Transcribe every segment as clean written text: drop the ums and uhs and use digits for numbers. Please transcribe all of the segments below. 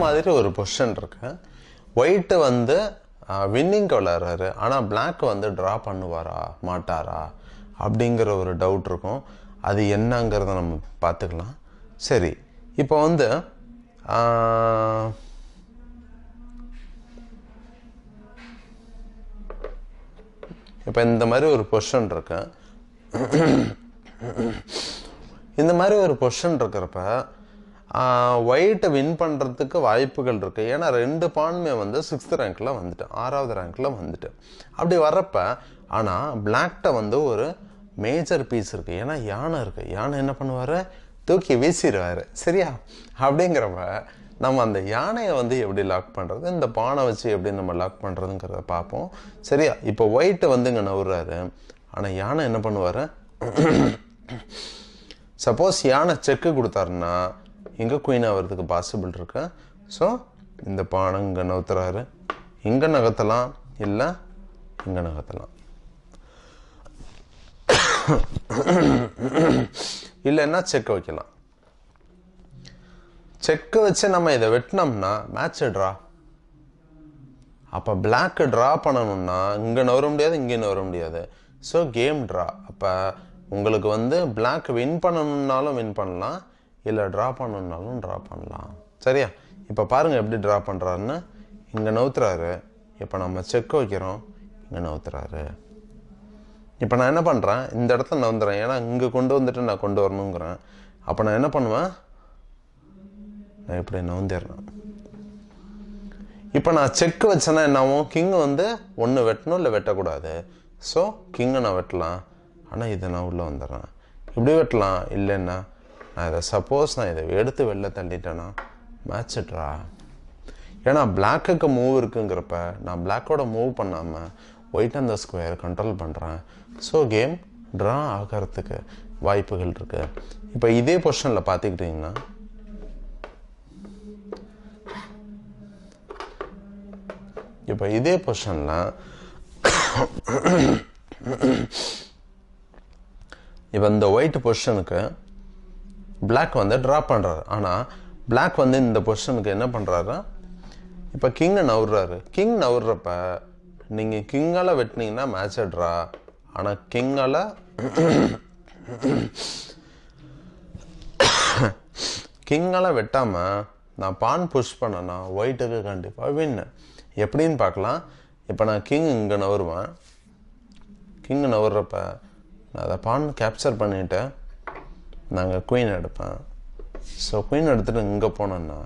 மாதிரி ஒரு பொசிஷன் இருக்கு. ஒயிட்டு வந்து வின்னிங்க்கு விளையாடுறாரு, ஆனால் பிளாக் வந்து ட்ரா பண்ணுவாரா மாட்டாரா அப்படிங்கிற ஒரு டவுட் இருக்கும். அது என்னங்கிறத நம்ம பார்த்துக்கலாம். சரி, இப்போ வந்து இப்போ இந்த மாதிரி ஒரு பொசிஷன் இருக்கு. இந்த மாதிரி ஒரு பொசிஷன் இருக்கிறப்ப ஒயிட்டை வின் பண்ணுறதுக்கு வாய்ப்புகள் இருக்குது. ஏன்னா 2 பானுமே வந்து 6th ரேங்க்கில் வந்துட்டு 6வது ரேங்க்கில் வந்துட்டு அப்படி வர்றப்ப, ஆனால் பிளாக்ட வந்து ஒரு மேஜர் பீஸ் இருக்குது. ஏன்னா யானை இருக்குது. யானை என்ன பண்ணுவார், தூக்கி வீசிடுவார். சரியா? அப்படிங்கிறப்ப நம்ம அந்த யானையை வந்து எப்படி லாக் பண்ணுறது, இந்த பானை வச்சு எப்படி நம்ம லாக் பண்ணுறதுங்கிறத பார்ப்போம். சரியா? இப்போ ஒயிட்டு வந்து இங்கே நவுறாரு, ஆனால் யானை என்ன பண்ணுவார், சப்போஸ் யானை செக்கு கொடுத்தாருன்னா இங்கே குயின் ஆகிறதுக்கு பாசிபிள் இருக்கு. ஸோ இந்த பானை இங்கே நவுத்துறாரு, இங்கே நகர்த்தலாம், இல்லை இங்கே நகர்த்தலாம், இல்லைன்னா செக் வைக்கலாம். செக்கு வச்சு நம்ம இதை வெட்டினோம்னா மேட்ச் ட்ரா. அப்போ பிளாக்கு ட்ரா பண்ணணும்னா இங்கே நவர முடியாது, இங்கே நவர முடியாது. So game draw. அப்போ உங்களுக்கு வந்து பிளாக் வின் பண்ணணுன்னாலும் வின் பண்ணலாம், இல்லை ட்ரா பண்ணணுன்னாலும் ட்ரா பண்ணலாம். சரியா? இப்போ பாருங்கள் எப்படி ட்ரா பண்ணுறாருன்னு. இங்கே நவுத்துறாரு, இப்போ நம்ம செக் வைக்கிறோம், இங்கே நவுத்துறாரு. இப்போ நான் என்ன பண்ணுறேன், இந்த இடத்துல நவுந்துறேன், ஏன்னா இங்கே கொண்டு வந்துட்டு நான் கொண்டு வரணுங்கிறேன். அப்போ நான் என்ன பண்ணுவேன், நான் இப்படி நவுந்துடுறேன். இப்போ நான் செக் வச்சேன்னா என்னாவும், கிங் வந்து ஒன்று வெட்டணும் இல்லை வெட்டக்கூடாது. ஸோ கிங்கை நான் வெட்டலாம், ஆனால் இதை நான் உள்ளே வந்துடுறேன். இப்படி வெட்டலாம், இல்லைன்னா நான் இதை சப்போஸ் நான் இதை எடுத்து வெளில தள்ளிட்டேன்னா மேட்ச் ட்ரா. ஏன்னா பிளாக்குக்கு மூவ் இருக்குங்கிறப்ப நான் பிளாக்கோட மூவ் பண்ணாமல் ஒயிட் அந்த ஸ்கொயர் கண்ட்ரோல் பண்ணுறேன். ஸோ கேம் ட்ரா ஆகிறதுக்கு வாய்ப்புகள் இருக்குது. இப்போ இதே பொசிஷனில் பார்த்துக்கிட்டிங்கன்னா இப்போ இதே பொசிஷனில் இப்போ இந்த ஒயிட் பொசிஷனுக்கு பிளாக் வந்து ட்ரா பண்ணுறாரு. ஆனால் பிளாக் வந்து இந்த பொசிஷனுக்கு என்ன பண்ணுறாரு, இப்போ கிங்கை நவுறாரு. கிங் நவுறப்ப நீங்கள் கிங்கால் வெட்டினீங்கன்னா மேட்சை ட்ரா. ஆனால் கிங்கால் வெட்டாமல் நான் பான் புஷ் பண்ணேன்னா ஒயிட்டுக்கு கண்டிப்பாக வின்னு. எப்படின்னு பார்க்கலாம். இப்போ நான் கிங் இங்கே நவருவேன். கிங் நவர்றப்ப நான் அதை பான் கேப்சர் பண்ணிவிட்டு நாங்கள் குயின் எடுப்பேன். ஸோ குயின் எடுத்துகிட்டு இங்கே போனோன்னா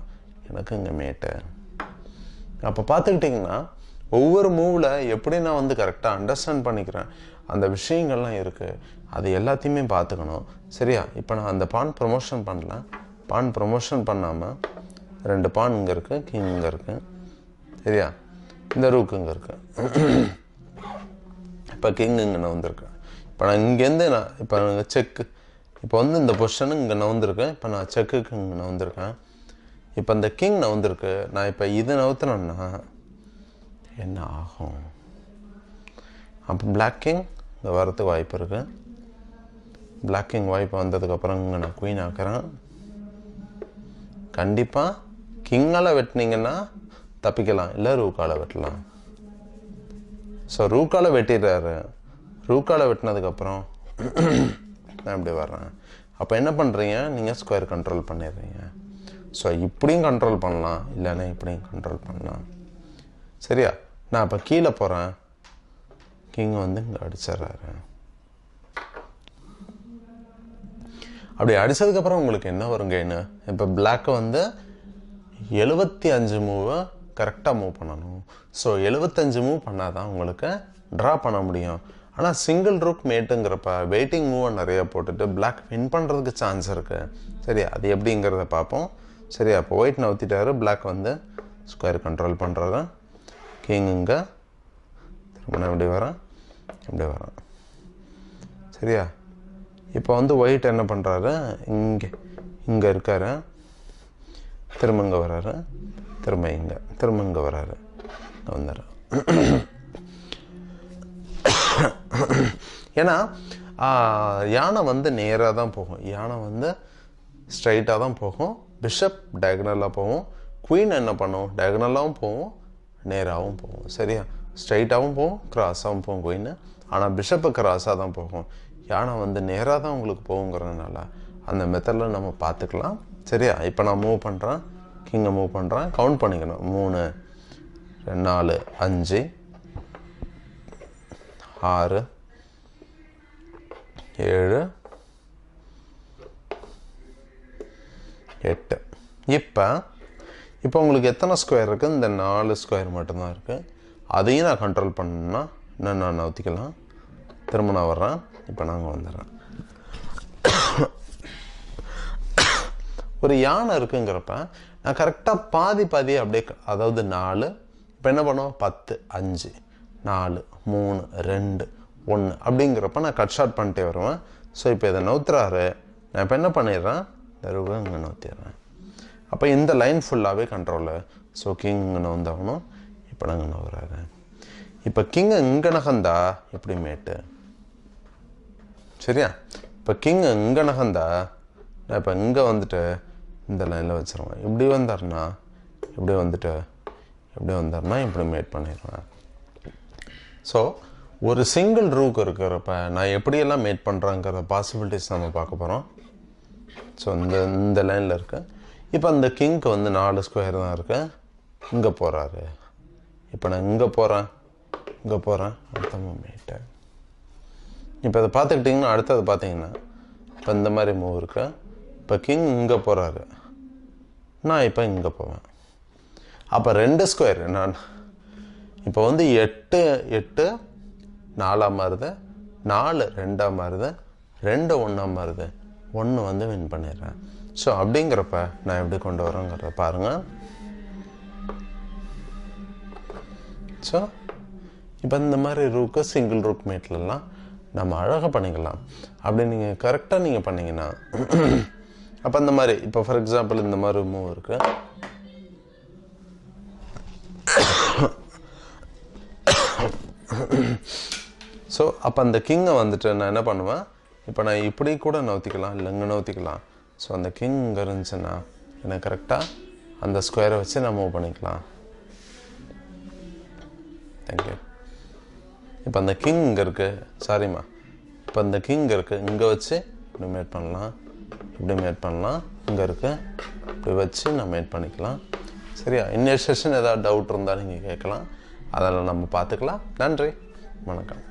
எனக்கு இங்கே மேட்டு. அப்போ பார்த்துக்கிட்டிங்கன்னா ஒவ்வொரு மூவில் எப்படி நான் வந்து கரெக்டாக அண்டர்ஸ்டாண்ட் பண்ணிக்கிறேன், அந்த விஷயங்கள்லாம் இருக்குது. அது எல்லாத்தையுமே பார்த்துக்கணும். சரியா? இப்போ நான் அந்த பான் ப்ரொமோஷன் பண்ணல. பான் ப்ரொமோஷன் பண்ணாமல் 2 பான் இங்கே இருக்குது, கிங் இங்கே இருக்குது. சரியா? இந்த ரூக்கு இங்கே இருக்குது. இப்போ கிங் இங்கே நவுந்திருக்கேன். இப்போ நான் இங்கேருந்து நான் இப்போ செக்கு, இப்போ வந்து இந்த பொசிஷனு இங்கே நவுந்திருக்கேன். இப்போ நான் செக்குக்கு இங்கே நவுந்திருக்கேன். இப்போ இந்த கிங் நவுந்திருக்கு. நான் இப்போ இது நவுத்தினேன்னா என்ன ஆகும், அப்போ பிளாக் கிங் இங்கே வரத்துக்கு வாய்ப்பு இருக்குது. பிளாக் கிங் வாய்ப்பு வந்ததுக்கப்புறம் இங்கே நான் குயின் ஆக்குறேன். கண்டிப்பாக கிங்கால் வெட்டினீங்கன்னா தப்பிக்கலாம், இல்லை ரூக்கால் வெட்டலாம். ஸோ ரூக்கால் வெட்டிடுறாரு. ரூக்கால் வெட்டினதுக்கப்புறம் நான் இப்படி வர்றேன். அப்போ என்ன பண்ணுறீங்க, நீங்கள் ஸ்கொயர் கண்ட்ரோல் பண்ணிடுறீங்க. ஸோ இப்படியும் கண்ட்ரோல் பண்ணலாம், இல்லைன்னா இப்படியும் கண்ட்ரோல் பண்ணலாம். சரியா? நான் இப்போ கீழே போகிறேன், கிங் வந்து இங்கே அடிச்சிட்றாரு. அப்படி அடித்ததுக்கப்புறம் உங்களுக்கு என்ன வருங்கன்னு, இப்போ பிளாக்கு வந்து 75 மூவை கரெக்டாக மூவ் பண்ணணும். ஸோ 75 மூவ் பண்ணால் தான் உங்களுக்கு ட்ரா பண்ண முடியும். ஆனால் சிங்கிள் ரூக் மேட்டுங்கிறப்ப வெயிட்டிங் மூவை நிறையா போட்டுட்டு பிளாக் வின் பண்ணுறதுக்கு சான்ஸ் இருக்குது. சரியா? அது எப்படிங்கிறத பார்ப்போம். சரியா? இப்போ ஒயிட் நவுத்திட்டாரு, பிளாக் வந்து ஸ்கொயர் கண்ட்ரோல் பண்ணுறாரு. கிங் இங்கே திரும்ப இப்படி வரேன், இப்படி வரேன். சரியா? இப்போ வந்து ஒயிட் என்ன பண்ணுறாரு, இங்கே இருக்காரு, திரும்ப இங்கே வர்றாரு, திரும்ப இங்கே வர்றாரு, இங்கே வந்துடுறேன். ஏன்னா யானை வந்து நேராக தான் போகும், யானை வந்து ஸ்ட்ரைட்டாக தான் போகும், பிஷப் டயகனலாக போகும், குயின் என்ன பண்ணும், டயகனலாகவும் போகும், நேராகவும் போகும். சரியா, ஸ்ட்ரைட்டாகவும் போகும், கிராஸாகவும் போகும் குயின். ஆனால் பிஷப்பு கிராஸாக தான் போகும். யானை வந்து நேராக தான் உங்களுக்கு போகுங்கிறதுனால அந்த மெத்தடில் நம்ம பார்த்துக்கலாம். சரியா, இப்போ நான் மூவ் பண்ணுறேன், கிங்கை மூவ் பண்ணுறேன். கவுண்ட் பண்ணிக்கணும். 3 4 5 6 7 8. இப்போ உங்களுக்கு எத்தனை ஸ்கொயர் இருக்குது? இந்த 4 ஸ்கொயர் மட்டும்தான் இருக்குது. அதையும் நான் கண்ட்ரோல் பண்ணணும்னா இன்னும் நான் நவுத்திக்கலாம். திரும்ப நான் வர்றேன். இப்போ நாங்கள் வந்துடுறேன். ஒரு யானை இருக்குங்கிறப்ப நான் கரெக்டாக பாதி அப்படியே, அதாவது 4, இப்போ என்ன பண்ணுவோம், 10 5 4 3 2 1 அப்படிங்கிறப்ப நான் கட் ஷார்ட் பண்ணிட்டே வருவேன். ஸோ இப்போ இதை நவுத்துறாரு, நான் இப்போ என்ன பண்ணிடுறேன், தருவ இங்கே நவுத்திடுறேன். அப்போ இந்த லைன் ஃபுல்லாகவே கண்ட்ரோலு. ஸோ கிங் இங்கே நவுந்தாகணும். இப்போ நாங்கள் நவுறாரு. இப்போ கிங்கை இங்கே நகர்ந்தா எப்படி மேட்டு. சரியா, இப்போ கிங்கை இங்கே நகர்ந்தா நான் இப்போ இங்கே வந்துட்டு இந்த லைனில் வச்சுருவேன். இப்படி வந்தார்னா இப்படி வந்துட்டு இப்படி வந்தார்னா இப்படி மேட் பண்ணிடுவேன். ஸோ ஒரு சிங்கிள் ரூக் இருக்கிறப்ப நான் எப்படியெல்லாம் மேட் பண்ணுறேங்கிற பாசிபிலிட்டிஸ் நம்ம பார்க்க போகிறோம். ஸோ இந்த லைனில் இருக்கு. இப்போ அந்த கிங்க்கு வந்து 4 ஸ்கொயர் தான் இருக்கு. இங்கே போகிறாரு. இப்போ நான் இங்கே போகிறேன், அடுத்த மூமெண்ட்டு. இப்போ அதை பார்த்துக்கிட்டிங்கன்னா அடுத்தது பார்த்தீங்கன்னா இப்போ இந்த மாதிரி மூவ் இருக்கு. இப்போ கிங் இங்கே போகிறாரு, நான் இப்போ இங்கே போவேன். அப்போ 2 ஸ்கொயர் நான் இப்போ வந்து 8 8 4 மாறுது, 4 2 மாறுது, 2 1 மாறுது, 1 வந்து வின் பண்ணிடுறேன். ஸோ அப்படிங்கிறப்ப நான் எப்படி கொண்டு வரேங்கிறத பாருங்கள். ஸோ இப்போ இந்த மாதிரி ரூக்கு சிங்கிள் ரூக் மேட்லலாம் நம்ம அழகாக பண்ணிக்கலாம். அப்படி நீங்கள் கரெக்டாக நீங்கள் பண்ணிங்கன்னா அப்போ இந்த மாதிரி, இப்போ ஃபார் எக்ஸாம்பிள் இந்த மாதிரி மூவ் இருக்கு. ஸோ அப்போ அந்த கிங்கை வந்துட்டு நான் என்ன பண்ணுவேன், இப்போ நான் இப்படி கூட நவுத்திக்கலாம், இல்லை இங்கே நவுத்திக்கலாம். ஸோ அந்த கிங் இங்கே இருந்துச்சுன்னா எனக்கு கரெக்டாக அந்த ஸ்கொயரை வச்சு நான் மூவ் பண்ணிக்கலாம். தேங்க்யூ. இப்போ அந்த கிங் இங்கே இருக்குது, சாரிம்மா, இப்போ அந்த கிங் இருக்குது, இங்கே வச்சு இப்படி மேட் பண்ணலாம், இப்படி மேட் பண்ணலாம், இங்கே இருக்குது, இப்படி வச்சு நான் மேட் பண்ணிக்கலாம். சரியா, இன்னொரு செஷன் ஏதாவது டவுட் இருந்தால் நீங்கள் கேட்கலாம், அதெல்லாம் நம்ம பார்த்துக்கலாம். நன்றி, வணக்கம்.